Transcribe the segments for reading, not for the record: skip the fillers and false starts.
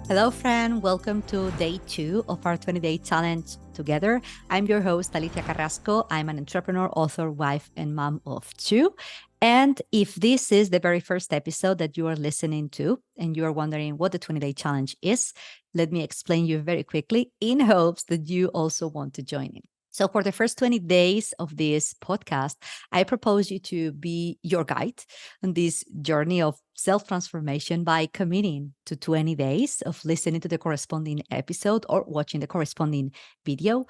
Hello, friend. Welcome to day 2 of our 20-day challenge together. I'm your host, Alicia Carrasco. I'm an entrepreneur, author, wife, and mom of 2. And if this is the very first episode that you are listening to and you are wondering what the 20-day challenge is, let me explain you very quickly in hopes that you also want to join in. So, for the first 20 days of this podcast, I propose you to be your guide on this journey of self transformation by committing to 20 days of listening to the corresponding episode or watching the corresponding video,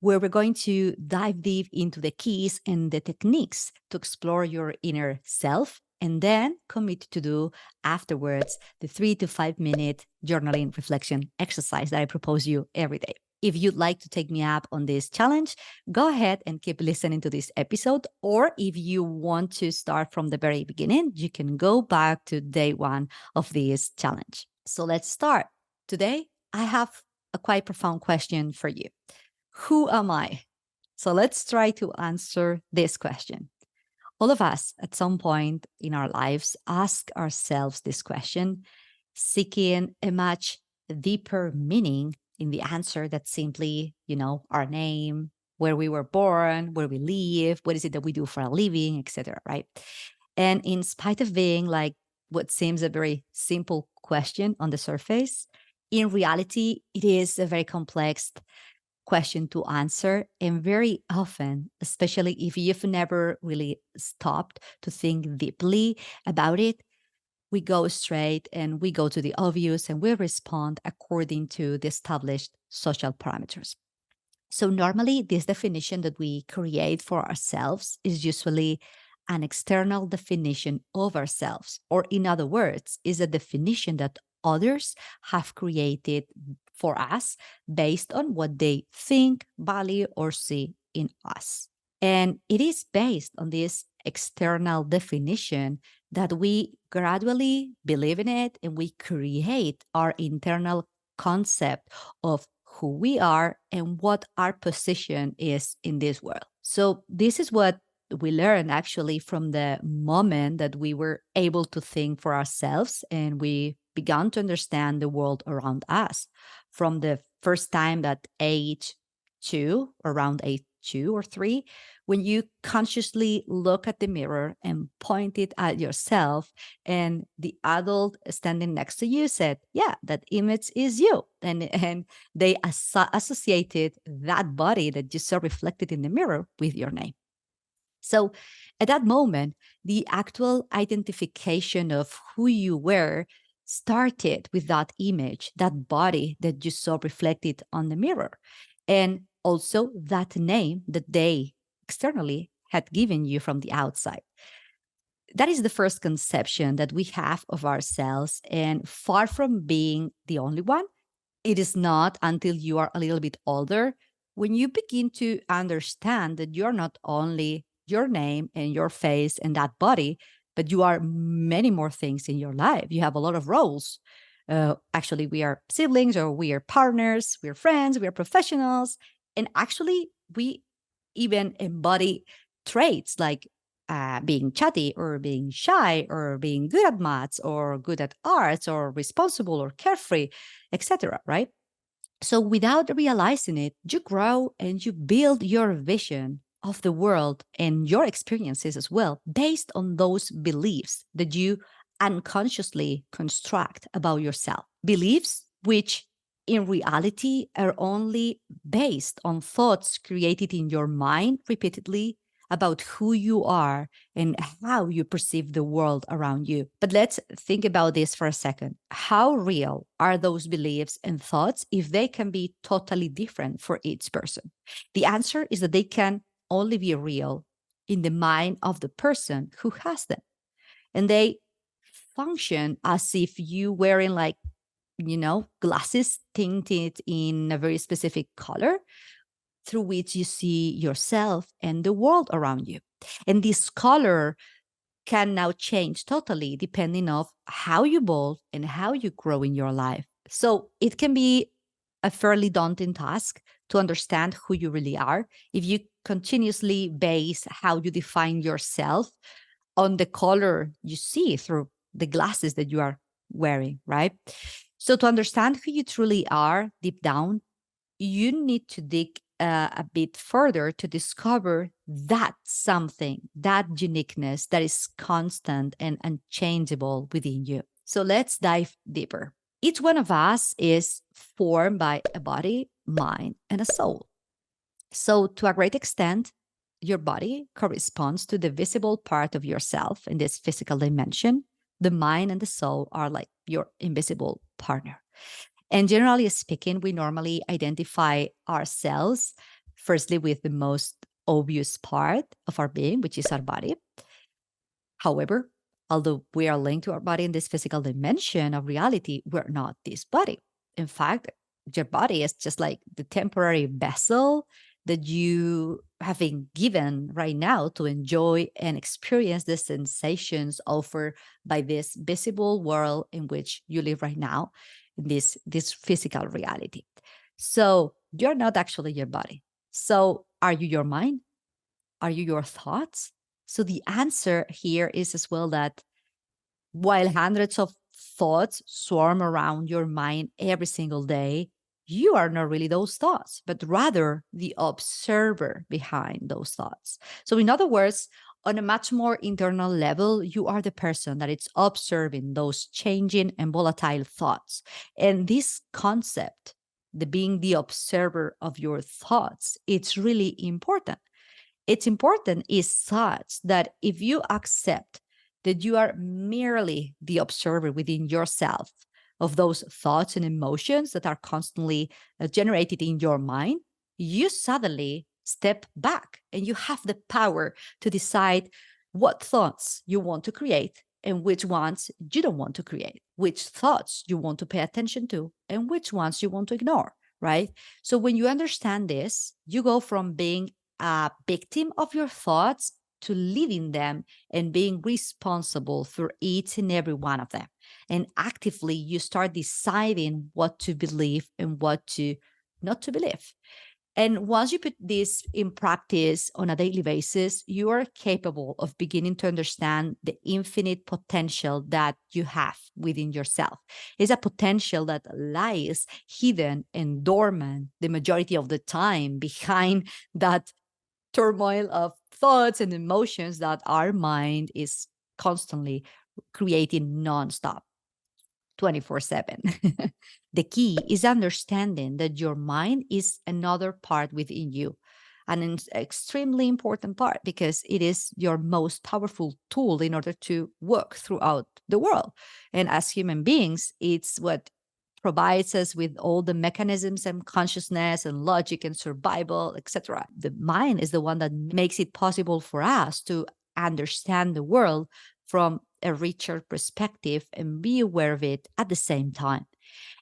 where we're going to dive deep into the keys and the techniques to explore your inner self. And then commit to do afterwards the 3 to 5 minute journaling reflection exercise that I propose you every day. If you'd like to take me up on this challenge, go ahead and keep listening to this episode. Or if you want to start from the very beginning, you can go back to day 1 of this challenge. So let's start. Today, I have a quite profound question for you. Who am I? So let's try to answer this question. All of us at some point in our lives ask ourselves this question, seeking a much deeper meaning in the answer that simply, our name, where we were born, where we live, what is it that we do for a living, etc. Right? And in spite of being like what seems a very simple question on the surface, in reality, it is a very complex question to answer. And very often, especially if you've never really stopped to think deeply about it, we go straight and we go to the obvious and we respond according to the established social parameters. So, normally, this definition that we create for ourselves is usually an external definition of ourselves, or in other words, is a definition that others have created for us based on what they think, value, or see in us. And it is based on this external definition that we gradually believe in it and we create our internal concept of who we are and what our position is in this world. So, this is what we learned actually from the moment that we were able to think for ourselves and we began to understand the world around us. From the first time that age 2, around age 2 or 3, when you consciously look at the mirror and point it at yourself, and the adult standing next to you said, yeah, that image is you. And they associated that body that you saw reflected in the mirror with your name. So at that moment, the actual identification of who you were started with that image, that body that you saw reflected on the mirror, and also that name that they externally had given you from the outside. That is the first conception that we have of ourselves. And far from being the only one, it is not until you are a little bit older when you begin to understand that you're not only your name and your face and that body, but you are many more things in your life. You have a lot of roles. Actually, we are siblings or we are partners, we're friends, we are professionals. And actually, we even embody traits like being chatty or being shy or being good at maths or good at arts or responsible or carefree, etc. Right? So without realizing it, you grow and you build your vision of the world and your experiences as well based on those beliefs that you unconsciously construct about yourself. Beliefs which in reality are only based on thoughts created in your mind repeatedly about who you are and how you perceive the world around you. But let's think about this for a second. How real are those beliefs and thoughts if they can be totally different for each person? The answer is that they can only be real in the mind of the person who has them. And they function as if you wearing like, glasses tinted in a very specific color through which you see yourself and the world around you. And this color can now change totally depending of how you evolve and how you grow in your life. So it can be a fairly daunting task to understand who you really are if you continuously base how you define yourself on the color you see through the glasses that you are wearing, right? So, to understand who you truly are deep down, you need to dig a bit further to discover that something, that uniqueness that is constant and unchangeable within you. So, let's dive deeper. Each one of us is formed by a body, mind, and a soul. So, to a great extent, your body corresponds to the visible part of yourself in this physical dimension. The mind and the soul are like your invisible partner. And generally speaking, we normally identify ourselves firstly with the most obvious part of our being, which is our body. However, although we are linked to our body in this physical dimension of reality, we're not this body. In fact, your body is just like the temporary vessel that you have been given right now to enjoy and experience the sensations offered by this visible world in which you live right now, in this physical reality. So you're not actually your body. So are you your mind? Are you your thoughts? So the answer here is as well that while hundreds of thoughts swarm around your mind every single day, you are not really those thoughts, but rather the observer behind those thoughts. So, in other words, on a much more internal level, you are the person that is observing those changing and volatile thoughts. And this concept, the being the observer of your thoughts, it's really important. It's important is such that if you accept that you are merely the observer within yourself of those thoughts and emotions that are constantly generated in your mind, you suddenly step back and you have the power to decide what thoughts you want to create and which ones you don't want to create, which thoughts you want to pay attention to and which ones you want to ignore, right? So when you understand this, you go from being a victim of your thoughts to living them and being responsible for each and every one of them. And actively, you start deciding what to believe and what to not to believe. And once you put this in practice on a daily basis, you are capable of beginning to understand the infinite potential that you have within yourself. It's a potential that lies hidden and dormant the majority of the time behind that turmoil of thoughts and emotions that our mind is constantly creating nonstop. 24/7. The key is understanding that your mind is another part within you, an extremely important part because it is your most powerful tool in order to work throughout the world. And as human beings, it's what provides us with all the mechanisms and consciousness and logic and survival, etc. The mind is the one that makes it possible for us to understand the world from a richer perspective and be aware of it at the same time.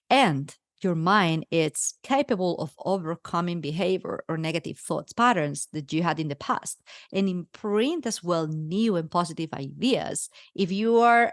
And your mind is capable of overcoming behavior or negative thoughts patterns that you had in the past and imprint as well new and positive ideas if you are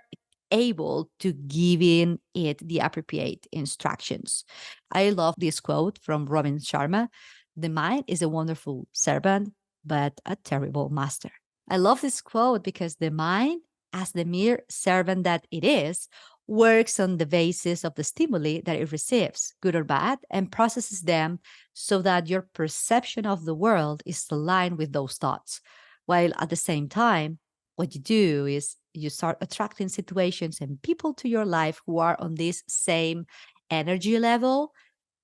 able to give in it the appropriate instructions. I love this quote from Robin Sharma. The mind is a wonderful servant, but a terrible master. I love this quote because the mind, as the mere servant that it is, works on the basis of the stimuli that it receives, good or bad, and processes them so that your perception of the world is aligned with those thoughts. While at the same time, what you do is you start attracting situations and people to your life who are on this same energy level.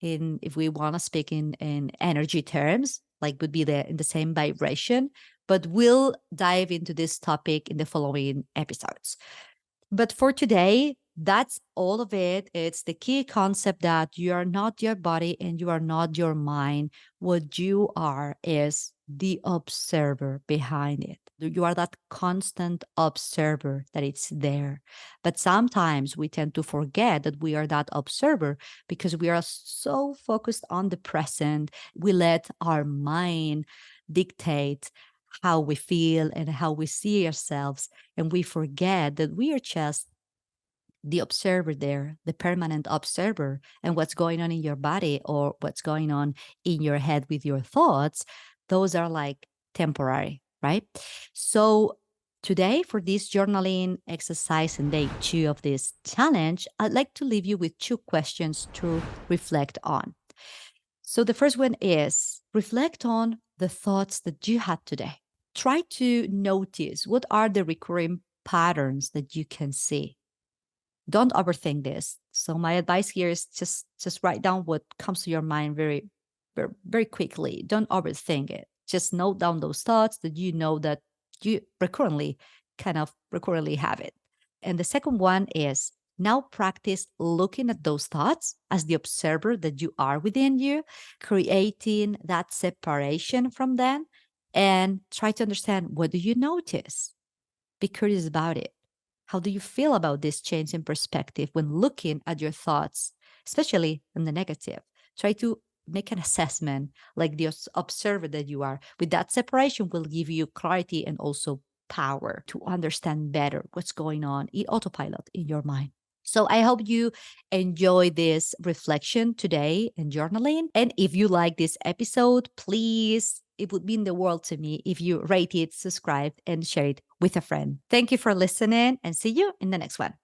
In if we want to speak in energy terms, like would be the in the same vibration, but we'll dive into this topic in the following episodes. But for today, that's all of it. It's the key concept that you are not your body and you are not your mind. What you are is the observer behind it. You are that constant observer that it's there. But sometimes we tend to forget that we are that observer because we are so focused on the present. We let our mind dictate how we feel and how we see ourselves, and we forget that we are just the observer there, the permanent observer, and what's going on in your body or what's going on in your head with your thoughts, those are like temporary, right? So Today, for this journaling exercise and day 2 of this challenge, I'd like to leave you with 2 questions to reflect on. So, the first one is reflect on the thoughts that you had today. Try to notice what are the recurring patterns that you can see. Don't overthink this. So my advice here is just write down what comes to your mind very quickly. Don't overthink it. Just note down those thoughts that you know that you recurrently have it. And the second one is now practice looking at those thoughts as the observer that you are within you, creating that separation from them, and try to understand, what do you notice? Be curious about it. How do you feel about this change in perspective when looking at your thoughts, especially in the negative? Try to make an assessment like the observer that you are. With that separation will give you clarity and also power to understand better what's going on in autopilot in your mind. So I hope you enjoy this reflection today and journaling. And if you like this episode, please, it would mean the world to me if you rate it, subscribe, and share it with a friend. Thank you for listening and see you in the next one.